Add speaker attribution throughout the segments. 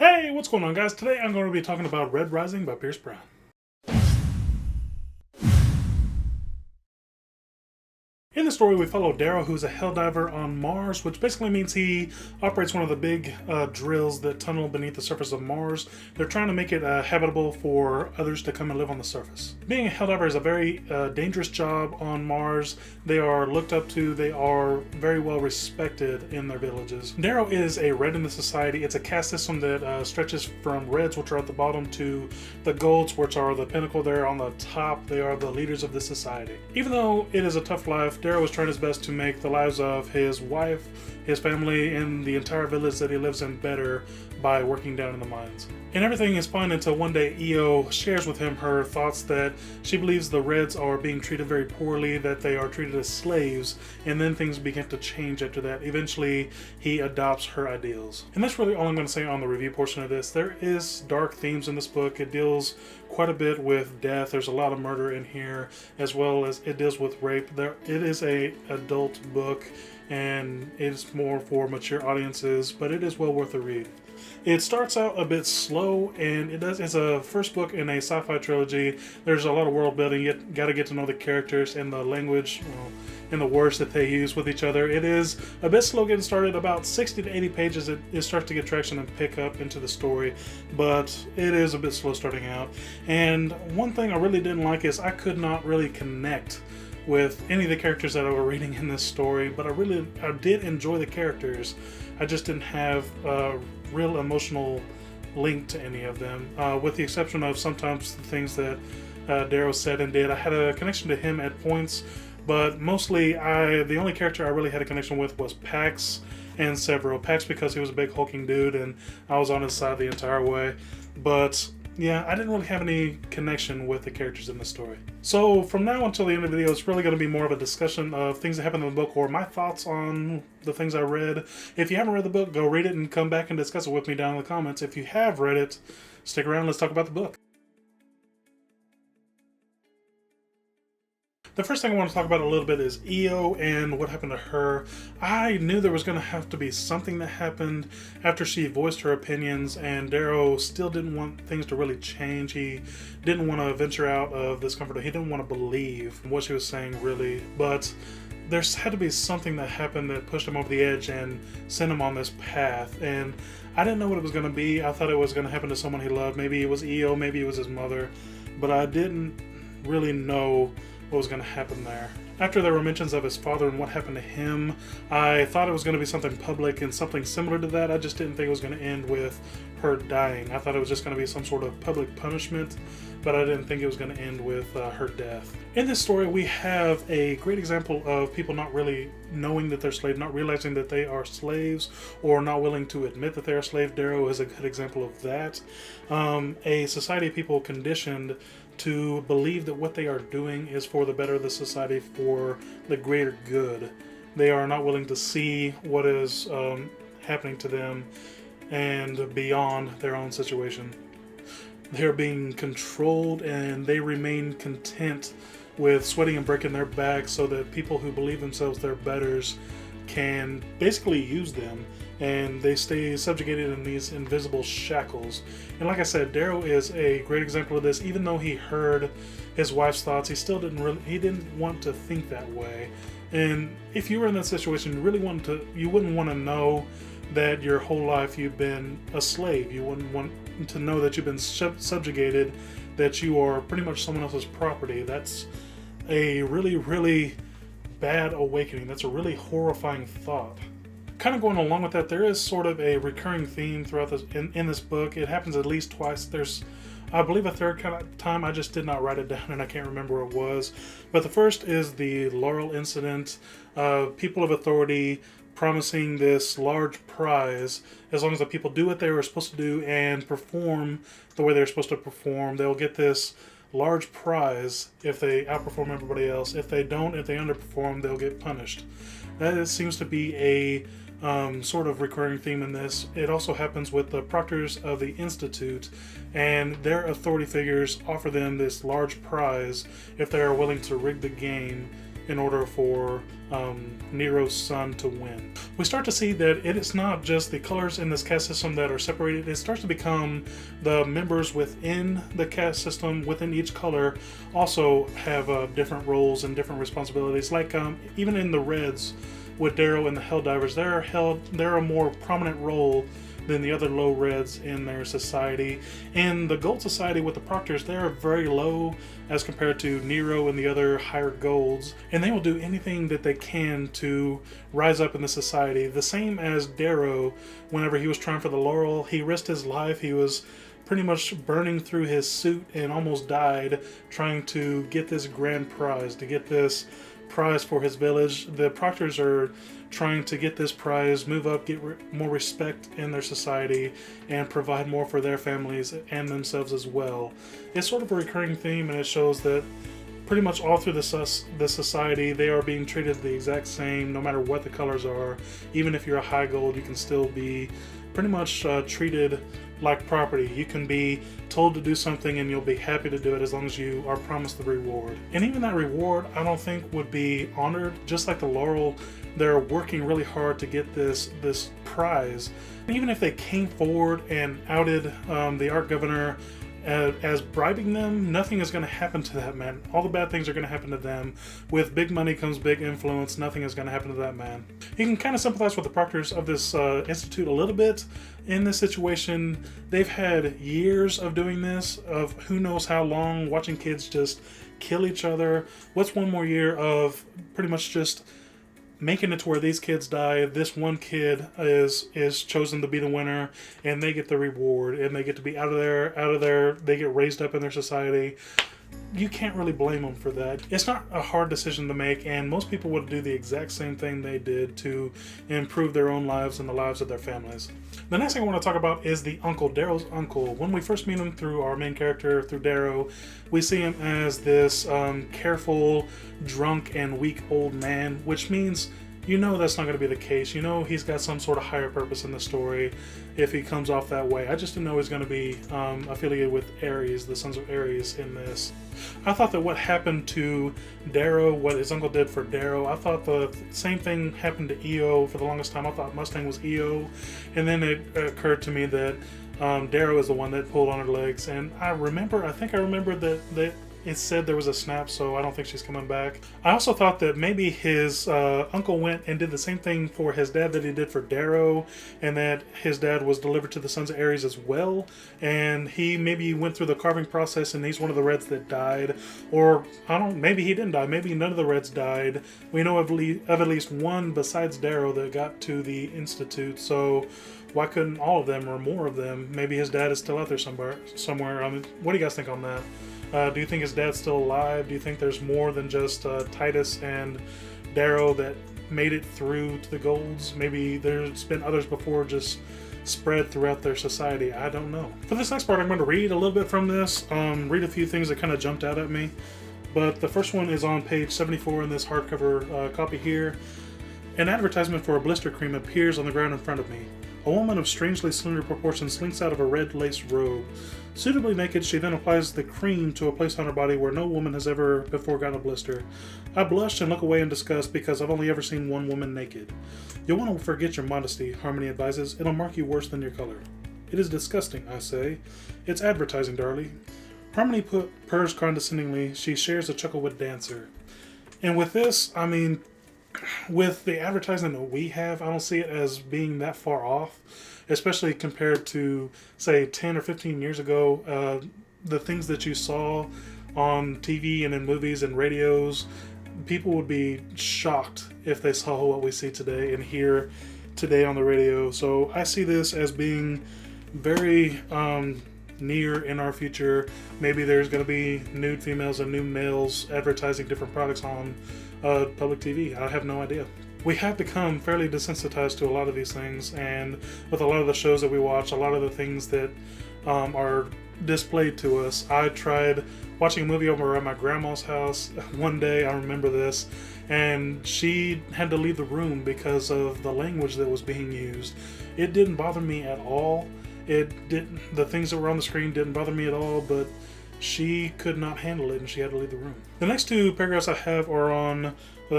Speaker 1: Hey, what's going on, guys? Today I'm going to be talking about Red Rising by Pierce Brown. In the story, we follow Darrow, who's a helldiver on Mars, which basically means he operates one of the big drills that tunnel beneath the surface of Mars. They're trying to make it habitable for others to come and live on the surface. Being a helldiver is a very dangerous job on Mars. They are looked up to. They are very well respected in their villages. Darrow is a red in the society. It's a caste system that stretches from reds, which are at the bottom, to the golds, which are the pinnacle. They're on the top. They are the leaders of the society. Even though it is a tough life, Darrow is trying his best to make the lives of his wife, his family, and the entire village that he lives in better by working down in the mines. And everything is fine until one day Io shares with him her thoughts that she believes the Reds are being treated very poorly, that they are treated as slaves, and then things begin to change after that. Eventually, he adopts her ideals. And that's really all I'm going to say on the review portion of this. There is dark themes in this book. It deals quite a bit with death. There's a lot of murder in here, as well as it deals with rape. It is a adult book, and it's more for mature audiences, but it is well worth a read. It starts out a bit slow, and it's a first book in a sci-fi trilogy. There's a lot of world building. You got to get to know the characters and the language, and the words that they use with each other. It is a bit slow getting started. About 60 to 80 pages, it starts to get traction and pick up into the story, but it is a bit slow starting out. And one thing I really didn't like is I could not really connect with any of the characters that I were reading in this story, but I did enjoy the characters. I just didn't have a real emotional link to any of them, with the exception of sometimes the things that Darrow said and did. I had a connection to him at points, but mostly the only character I really had a connection with was Pax and Severo. Pax because he was a big hulking dude and I was on his side the entire way, but yeah, I didn't really have any connection with the characters in the story. So from now until the end of the video, it's really going to be more of a discussion of things that happened in the book or my thoughts on the things I read. If you haven't read the book, go read it and come back and discuss it with me down in the comments. If you have read it, stick around, let's talk about the book. The first thing I want to talk about a little bit is Io and what happened to her. I knew there was going to have to be something that happened after she voiced her opinions, and Darrow still didn't want things to really change. He didn't want to venture out of this comfort. He didn't want to believe what she was saying, really. But there's had to be something that happened that pushed him over the edge and sent him on this path. And I didn't know what it was going to be. I thought it was going to happen to someone he loved. Maybe it was Io, maybe it was his mother. But I didn't really know what was going to happen there. After there were mentions of his father and what happened to him, I thought it was going to be something public and something similar to that. I just didn't think it was going to end with her dying. I thought it was just going to be some sort of public punishment, but I didn't think it was going to end with her death. In this story, we have a great example of people not really knowing that they're slaves, not realizing that they are slaves, or not willing to admit that they're a slave. Darrow is a good example of that. A society of people conditioned to believe that what they are doing is for the better of the society, for the greater good. They are not willing to see what is happening to them and beyond their own situation. They're being controlled, and they remain content with sweating and breaking their backs so that people who believe themselves their betters can basically use them, and they stay subjugated in these invisible shackles. And like I said, Darrow is a great example of this. Even though he heard his wife's thoughts, he still didn't want to think that way. And if you were in that situation, you wouldn't want to know that your whole life you've been a slave. You wouldn't want to know that you've been subjugated, that you are pretty much someone else's property. That's a really, really bad awakening. That's a really horrifying thought. Kind of going along with that, there is sort of a recurring theme throughout this in this book. It happens at least twice. There's, I believe, a third kind of time. I just did not write it down and I can't remember where it was. But the first is the Laurel incident. People of authority promising this large prize as long as the people do what they were supposed to do and perform the way they're supposed to perform. They'll get this large prize if they outperform everybody else. If they don't, if they underperform, they'll get punished. That seems to be a sort of recurring theme in this. It also happens with the proctors of the Institute, and their authority figures offer them this large prize if they are willing to rig the game in order for Nero's son to win. We start to see that it is not just the colors in this caste system that are separated. It starts to become the members within the caste system, within each color, also have different roles and different responsibilities. Like even in the Reds with Darrow and the Helldivers, they're a more prominent role than the other low Reds in their society. In the Gold Society with the Proctors, they're very low as compared to Nero and the other higher Golds, and they will do anything that they can to rise up in the society. The same as Darrow, whenever he was trying for the laurel, he risked his life. He was pretty much burning through his suit and almost died trying to get this grand prize, to get this prize for his village. The Proctors are trying to get this prize, move up, get more respect in their society, and provide more for their families and themselves as well. It's sort of a recurring theme, and it shows that pretty much all through the society, they are being treated the exact same, no matter what the colors are. Even if you're a high gold, you can still be pretty much treated like property. You can be told to do something and you'll be happy to do it as long as you are promised the reward. And even that reward, I don't think would be honored. Just like the laurel, they're working really hard to get this prize. And even if they came forward and outed the Ark Governor as bribing them, nothing is going to happen to that man. All the bad things are going to happen to them. With big money comes big influence. Nothing is going to happen to that man. You can kind of sympathize with the proctors of this institute a little bit in this situation. They've had years of doing this, of who knows how long, watching kids just kill each other. What's one more year of pretty much just making it to where these kids die? This one kid is chosen to be the winner, and they get the reward, and they get to be out of there. They get raised up in their society. You can't really blame them for that. It's not a hard decision to make, and most people would do the exact same thing they did to improve their own lives and the lives of their families. The next thing I want to talk about is the uncle, Darrow's uncle. When we first meet him through our main character, through Darrow, we see him as this careful, drunk, and weak old man, which means you know that's not going to be the case. You know he's got some sort of higher purpose in the story if he comes off that way. I just didn't know he's going to be affiliated with Ares, the Sons of Ares in this. I thought that what happened to Darrow, what his uncle did for Darrow, I thought the same thing happened to Io. For the longest time I thought Mustang was Io, and then it occurred to me that Darrow is the one that pulled on her legs, and I think I remember that it said there was a snap, so I don't think she's coming back. I also thought that maybe his uncle went and did the same thing for his dad that he did for Darrow, and that his dad was delivered to the Sons of Ares as well, and he maybe went through the carving process and he's one of the Reds that died. Or, maybe he didn't die. Maybe none of the Reds died. We know of at least one besides Darrow that got to the Institute, so why couldn't all of them or more of them? Maybe his dad is still out there somewhere. What do you guys think on that? Do you think his dad's still alive? Do you think there's more than just Titus and Darrow that made it through to the Golds? Maybe there's been others before just spread throughout their society. I don't know. For this next part, I'm going to read a little bit from this, read a few things that kind of jumped out at me. But the first one is on page 74 in this hardcover copy here. An advertisement for a blister cream appears on the ground in front of me. A woman of strangely slender proportions slinks out of a red lace robe. Suitably naked, she then applies the cream to a place on her body where no woman has ever before gotten a blister. I blush and look away in disgust because I've only ever seen one woman naked. You'll want to forget your modesty, Harmony advises. It'll mark you worse than your color. It is disgusting, I say. It's advertising, darling. Harmony purrs condescendingly. She shares a chuckle with Dancer. And with this, with the advertising that we have, I don't see it as being that far off, especially compared to, say, 10 or 15 years ago. The things that you saw on TV and in movies and radios, people would be shocked if they saw what we see today and hear today on the radio. So I see this as being very near in our future. Maybe there's going to be nude females and nude males advertising different products on public TV. I have no idea. We have become fairly desensitized to a lot of these things, and with a lot of the shows that we watch, a lot of the things that are displayed to us. I tried watching a movie over at my grandma's house one day, I remember this, and she had to leave the room because of the language that was being used. It didn't bother me at all. The things that were on the screen didn't bother me at all, but she could not handle it and she had to leave the room. The next two paragraphs I have are on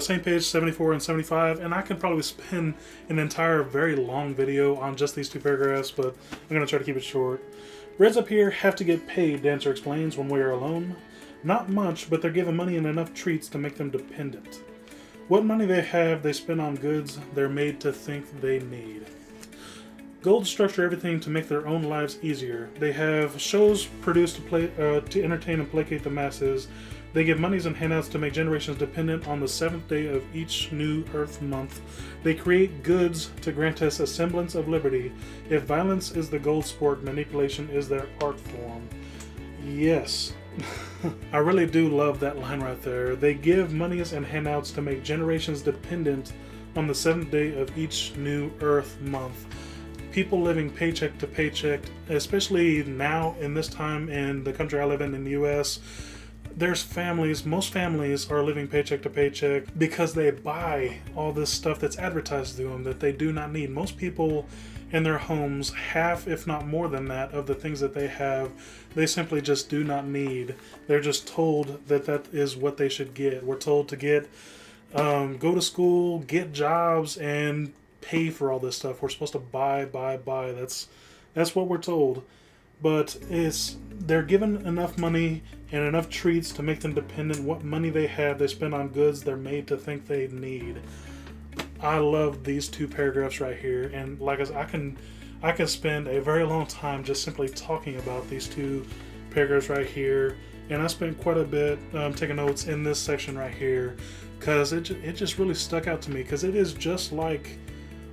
Speaker 1: Same page 74 and 75, and I could probably spend an entire very long video on just these two paragraphs, but I'm going to try to keep it short. Reds up here have to get paid, Dancer explains, when we are alone. Not much, but they're given money and enough treats to make them dependent. What money they have, they spend on goods they're made to think they need. Gold structure everything to make their own lives easier. They have shows produced to entertain and placate the masses. They give monies and handouts to make generations dependent on the 7th day of each new Earth month. They create goods to grant us a semblance of liberty. If violence is the gold sport, manipulation is their art form. Yes. I really do love that line right there. They give monies and handouts to make generations dependent on the 7th day of each new Earth month. People living paycheck to paycheck, especially now in this time in the country I live in the US, there's families, most families are living paycheck to paycheck because they buy all this stuff that's advertised to them that they do not need. Most people in their homes, half if not more than that of the things that they have, they simply just do not need. They're just told that that is what they should get. We're told to get, go to school, get jobs, and pay for all this stuff. We're supposed to buy. That's what we're told. But they're given enough money and enough treats to make them dependent. What money they have, they spend on goods they're made to think they need. I love these two paragraphs right here, and like I said, I can spend a very long time just simply talking about these two paragraphs right here. And I spent quite a bit taking notes in this section right here because it just really stuck out to me, because it is just like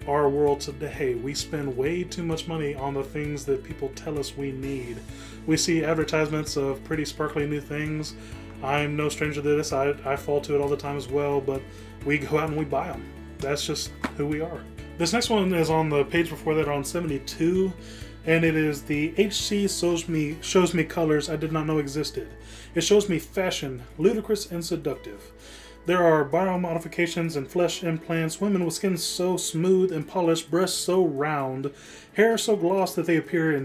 Speaker 1: our world today. We spend way too much money on the things that people tell us we need. We see advertisements of pretty sparkly new things. I'm no stranger to this. I fall to it all the time as well, but we go out and we buy them. That's just who we are. This next one is on the page before that, on 72, and it is the HC shows me colors I did not know existed. It shows me fashion, ludicrous and seductive. There are biomodifications and flesh implants, women with skin so smooth and polished, breasts so round, hair so glossed that they appear in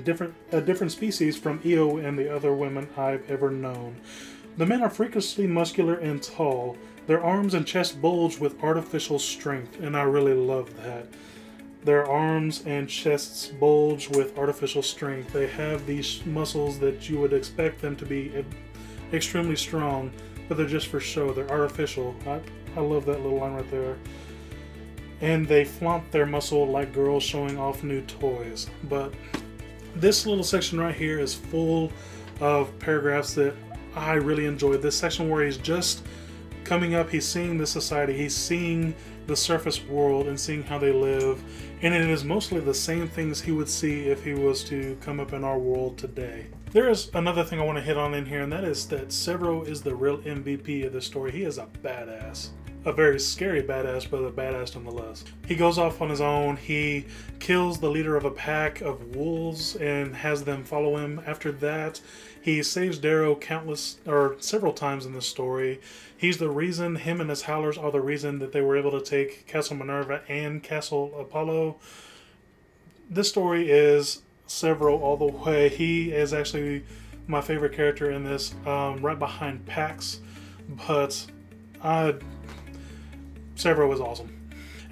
Speaker 1: a different species from Io and the other women I've ever known. The men are freakishly muscular and tall. Their arms and chest bulge with artificial strength, and I really love that. Their arms and chests bulge with artificial strength. They have these muscles that you would expect them to be extremely strong, but they're just for show. They're artificial. I love that little line right there. And they flaunt their muscle like girls showing off new toys. But this little section right here is full of paragraphs that I really enjoyed. This section where he's just coming up, he's seeing the society, he's seeing the surface world and seeing how they live. And it is mostly the same things he would see if he was to come up in our world today. There is another thing I want to hit on in here, and that is that Severo is the real MVP of this story. He is a badass. A very scary badass, but a badass nonetheless. He goes off on his own. He kills the leader of a pack of wolves and has them follow him. After that, he saves Darrow several times in the story. He's the reason, him and his Howlers are the reason that they were able to take Castle Minerva and Castle Apollo. This story is Severo all the way. He is actually my favorite character in this, right behind Pax, but Severo is awesome.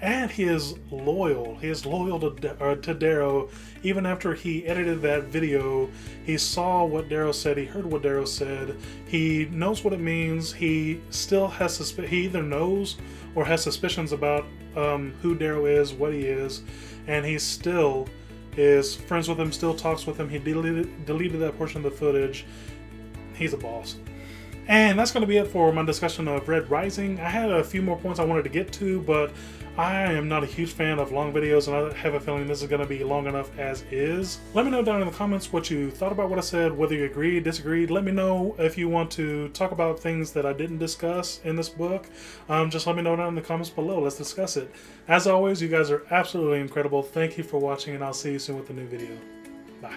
Speaker 1: And he is loyal. He is loyal to Darrow. Even after he edited that video, he saw what Darrow said, he heard what Darrow said, he knows what it means, he still has he either knows or has suspicions about who Darrow is, what he is, and he still is friends with him, still talks with him. He deleted that portion of the footage. He's a boss. And that's going to be it for my discussion of Red Rising. I had a few more points I wanted to get to, but I am not a huge fan of long videos, and I have a feeling this is going to be long enough as is. Let me know down in the comments what you thought about what I said, whether you agreed, disagreed. Let me know if you want to talk about things that I didn't discuss in this book. Just let me know down in the comments below. Let's discuss it. As always, you guys are absolutely incredible. Thank you for watching, and I'll see you soon with a new video. Bye.